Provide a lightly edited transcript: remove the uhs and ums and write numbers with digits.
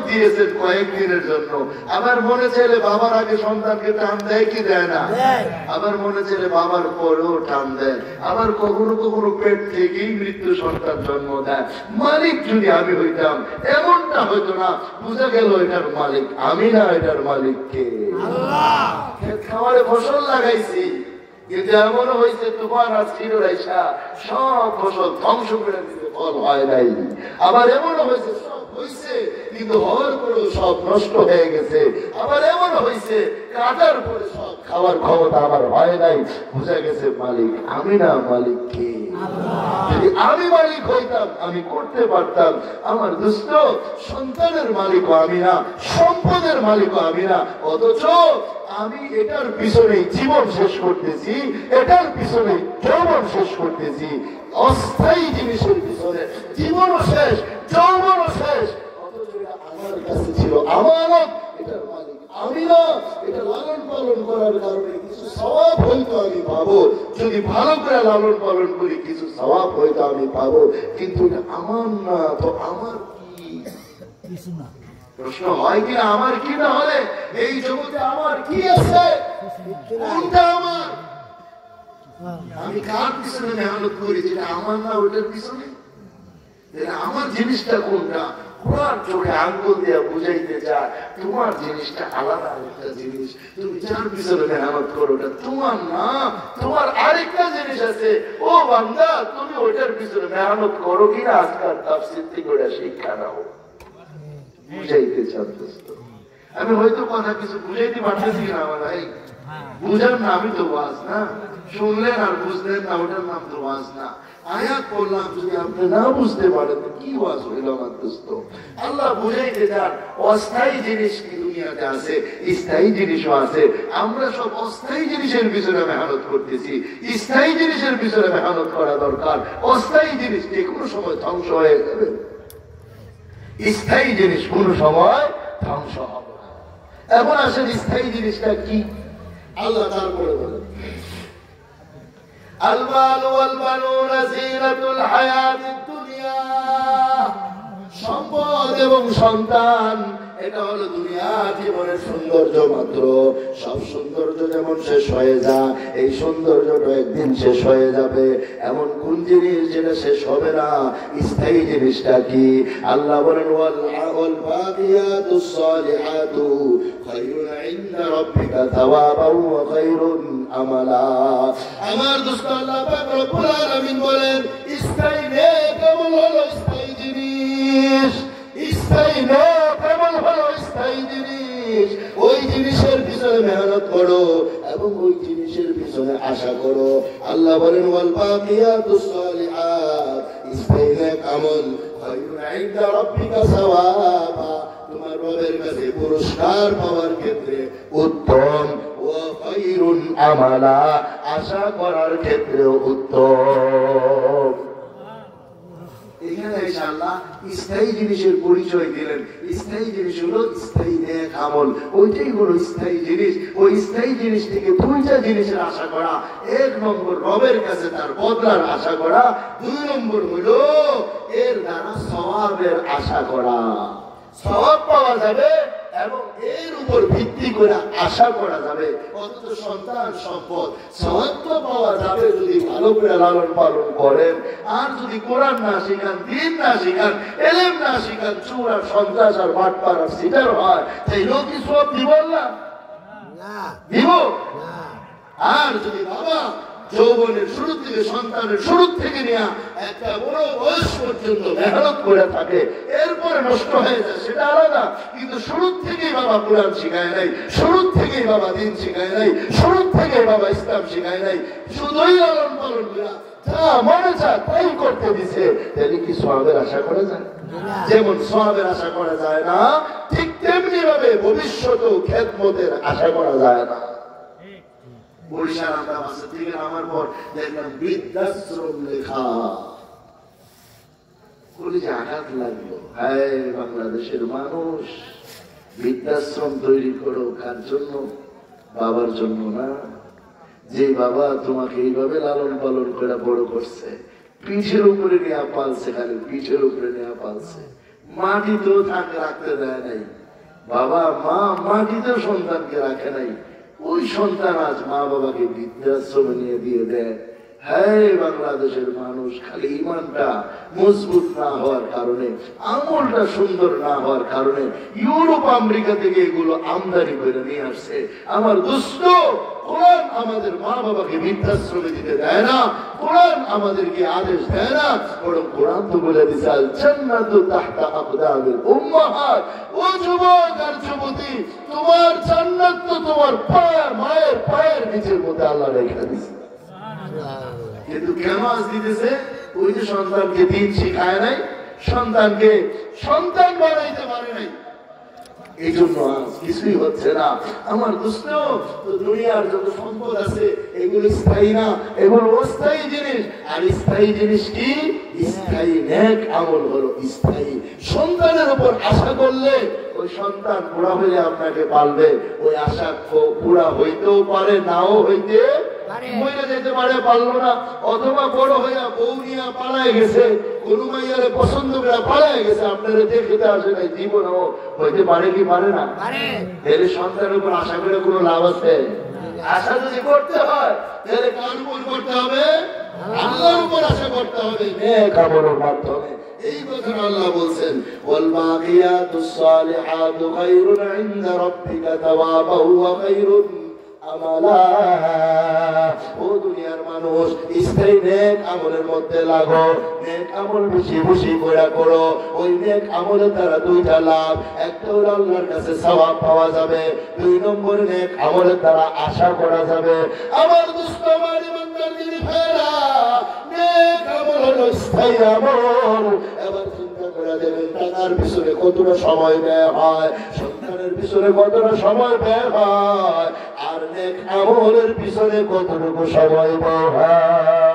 দিয়েছেন কয়েকদিনের জন্য। আবার মনে চাইলে বাবার আগে সন্তানকে টান দেয় কি দেয় না? আবার মনে চাইলে বাবার পরেও টান দেয়। আবার কখনো কখনো পেট থেকেই মৃত্যু সন্তান জন্ম দেয়। মালিক যদি আমি হইতাম এমনটা হইতো না, বুঝা গেল এটার মালিক আমি না, এটার মালিক কে? খামারে ফসল লাগাইছি, কিন্তু এমনও হয়েছে তোমার আর ছিল সব ফসল ধ্বংস করে দিতে ফল হয় নাই। আবার এমনও হয়েছে সব হয়েছে কিন্তু হওয়ার পরেও সব নষ্ট হয়ে গেছে। আবার এমনও হয়েছে কাটার পরে সব খাওয়ার ক্ষমতা আমার হয় নাই। বুঝা গেছে মালিক আমি না, মালিক কে? যদি আমি মালিক হইতাম আমি করতে পারতাম। আমার দুষ্ট সন্তানের মালিকও আমি না, সম্পদের মালিকও আমি না, অথচ আমি এটার পিছনে জীবন শেষ করতেছি, এটার পিছনে যৌবন শেষ করতেছি। অস্থায়ী জিনিসের পিছনে জীবনও শেষ, যৌবনও শেষ, অথচ এটা আমার কাছে ছিল আমানত, এটার মালিক আমি না। এটা লালন পালন করার কারণে কিছু সওয়াব হয়তো আমি পাবো, যদি ভালো করে লালন পালন করি কিছু সওয়াব হয়তো আমি পাবো, কিন্তু এটা আমার না। তো আমার কি? কিছু না। প্রশ্ন হয় কিনা আমার কি না হলে এই জগতে আমার কি আছে? কোনটা আমার? আমি কার পিছনে মেহনত করি যেটা আমার না, ওটার পিছনে আমার জিনিসটা কোনটা? কোরআন চোখে আঙ্গুল দিয়ে বুঝাইতে চায় তোমার জিনিসটা আলাদা একটা জিনিস। তুমি যার পিছনে মেহনত করো ওটা তোমার না, তোমার আরেকটা জিনিস আছে। ও বান্দা, তুমি ওইটার পিছনে মেহনত করো কিনা আজকাল তাফসীর থেকে ওটা শিক্ষা নাও। বুঝাইতে চান দোস্ত, আমি হয়তো কথা কিছু বুঝাইতে পারতেছি না। আমার ভাই বুঝার নামই তো ওয়াজ না, শুনলেন আর বুঝলেন না, ওটার নাম তো ওয়াজ না। আয়াত পড়লাম যদি আপনি না বুঝতে পারেন কি ওয়াজ হইল আমার দোস্ত? আল্লাহ বুঝাইতে চান অস্থায়ী জিনিস কি দুনিয়াতে আছে, স্থায়ী জিনিসও আছে। আমরা সব অস্থায়ী জিনিসের পিছনে মেহনত করতেছি, স্থায়ী জিনিসের পিছনে মেহনত করা দরকার। অস্থায়ী জিনিস যে কোনো সময় ধ্বংস হয়ে যাবে, স্থায়ী জিনিস কোন সময় ধ্বংস হবে না। এখন আসেন স্থায়ী জিনিসটা কি? আল্লাহ তারপরে বলেন আল মাল ওয়াল বানুনা যিনাতুল হায়াতিদ দুনিয়া, সম্পদ এবং সন্তান এটা হলো দুনিয়া জীবনের সৌন্দর্য মাত্র। সব সৌন্দর্য যেমন শেষ হয়ে যায়, এই সৌন্দর্যটা একদিন শেষ হয়ে যাবে। এমন কোন জিনিস যেটা শেষ হবে না? স্থায়ী জিনিসটা কি? আল্লাহ বলেন ওয়াল বাকিয়াতুস সালিহাতু খায়রুন ইনদা রাব্বিকা সাওয়াবান ওয়া খায়রুন আমালা। আমার দোস্ত আল্লাহ পাক রব্বুল আলামিন বলেন স্থায়ী নেক কেমন হলো স্থায়ী জিনিস, স্থায়ী নেক কেমন হলো স্থায়ী জিনিস। ওই জিনিসের পিছনে মেহনত করো এবং ওই জিনিসের পিছনে আশা করো। আল্লাহ বলেন ওয়াল বাকিয়াতুস সালিহাত, স্থায়ী নেক আমল খায়রুন ইনদা রাব্বিকা সাওয়াবা, তোমার রবের কাছে পুরস্কার পাওয়ার ক্ষেত্রে উত্তম। ওয়া খায়রুন আমালা, আশা করার ক্ষেত্রে উত্তম। এখানে ইনশাআল্লাহ স্থায়ী জিনিসের পরিচয় দিলেন। স্থায়ী জিনিস হলো স্থায়ী নেক আমল, ওইটাই হলো স্থায়ী জিনিস। ওই স্থায়ী জিনিস থেকে দুইটা জিনিসের আশা করা। এক নম্বর রবের কাছে তার বদলার আশা করা, দুই নম্বর হলো এর দ্বারা সওয়াবের আশা করা। সওয়াব পাওয়া যাবে এবং এর উপর ভিত্তি করে আশা করা যাবে। অথচ সন্তান সম্পদ সওয়াব তো পাওয়া যাবে যদি ভালো করে লালন পালন করেন। আর যদি কোরআন না শিখান, দ্বীন না শিখান, ইলম না শিখান, চোর আর সন্ত্রাস আর বাটপার আর সিটার হয়, তাই লোক কি সব দিব না? দিব। আর যদি বাবা যৌবনের শুরু থেকে সন্তানের শুরু থেকে নিয়ে একটা বড় বয়স পর্যন্ত মেহনত করে থাকে, এরপরে নষ্ট হয়ে যায় সেটা আলাদা। কিন্তু শুরু থেকেই বাবা কোরআন শিখায় নাই, শুরু থেকেই বাবা দ্বীন শিখায় নাই, শুরু থেকেই বাবা ইসলাম শিখায় নাই, শুধুই লালন পালন করে যা মনে চায় তাই করতে দিছে, তাহলে কি সওয়াবের আশা করা যায়? যেমন সওয়াবের আশা করা যায় না, ঠিক তেমনি ভাবে ভবিষ্যতেও খেদমতের আশা করা যায় না। বরিশাল আমরা বাসা থেকে নামার পর দেখলাম বৃদ্ধাশ্রম লেখা, কলিজা আঘাত লাগলো। হায় বাংলাদেশের মানুষ, বৃদ্ধাশ্রম তৈরি করো কার জন্য? বাবার জন্য না। যে বাবা তোমাকে এইভাবে লালন পালন করে বড় করছে, পিঠের উপরে নেওয়া পালছে, খালি পিঠের উপরে নেওয়া পালছে, মাটিতেও রাখতে দেয় নাই। বাবা মা মাটিতেও সন্তানকে রাখে নাই, ওই সন্তান আজ মা বাবাকে বৃদ্ধাশ্রমে নিয়ে দিয়ে দেয়। হ্যাঁ, বাংলাদেশের মানুষ খালি ইমানটা মজবুত না হওয়ার কারণে, আমলটা সুন্দর না হওয়ার কারণে ইউরোপ আমেরিকা থেকে এগুলো আমদানি করে নিয়ে আসছে। আমার দোস্ত, কোরআন আমাদের মা বাবাকে বৃদ্ধাশ্রমে দিতে দেয় না, কোরআন আমাদেরকে আদেশ দেয় না, বরং কোরআন তো বলে দিছে আল জান্নাতু তাহতা আকদামিল উম্মাহাত। ও যুবক আর যুবতী, তোমার জান্নাত তো তোমার মায়ের পায়ের নিচের মধ্যে আল্লাহ রেখে দিয়েছে। কিন্তু কেন আজ দিতেছে? ওই যে সন্তানকে দিন শিখায় নাই, সন্তানকে সন্তান বানাইতে পারে নাই, এই জন্য আজ কিছুই হচ্ছে না। আমার দোস্ত, দুনিয়ার যত সম্পদ আছে এগুলো স্থায়ী না, এগুলো অস্থায়ী জিনিস। আর স্থায়ী জিনিস কি? স্থায়ী নেক আমল হলো স্থায়ী। সন্তানের উপর আশা করলে ওই সন্তান পুরা হইলে আপনাকে পালবে, ওই আশা পুরা হইতেও পারে, নাও হইতে মরে যেতে পারে, পারলো না। অথবা বড় হইয়া বউ নিয়ে পালায় গেছে, কোন মাইয়ারে পছন্দ করে পালায় গেছে, আপনারা দেখতে আসে নাই, জীবনও হইতে পারে কি পারে না? এর সন্তানের উপর আশা করে কোনো লাভ আছে? আশা যদি করতে হয় তাহলে কার উপর করতে হবে? আল্লাহর উপর আশা করতে হবে, নেক আমলের মাধ্যমে। এই কথা আল্লাহ বলছেন, ওয়াল বাকিয়াতুস সালিহাতু খায়রুন ইনদা রাব্বিকা তাওয়াবান ওয়া খায়রুন আমালা। ও দুনিয়ার মানুষ, স্থায়ী নেক আমলের মধ্যে লাগো, নেক আমল বেশি বেশি করে করো। ওই নেক আমলের দ্বারা দুইটা লাভ, একটা হলো আল্লাহর কাছে সওয়াব পাওয়া যাবে, দুই নম্বর নেক আমলের দ্বারা আশা করা যাবে। আমার দোস্ত, আমার ইমানদার দিদি ভাইরা, নেক আমল হলো স্থায়ী আমল। এবার চিন্তা করে দেবেন, টাকার পিছনে কতটা সময় ব্যয় হয়, সন্তানের পিছনে কতটা সময় ব্যয় হয়, আর নেক আমলের পিছনে কতটুকু সময় ব্যয় হয়।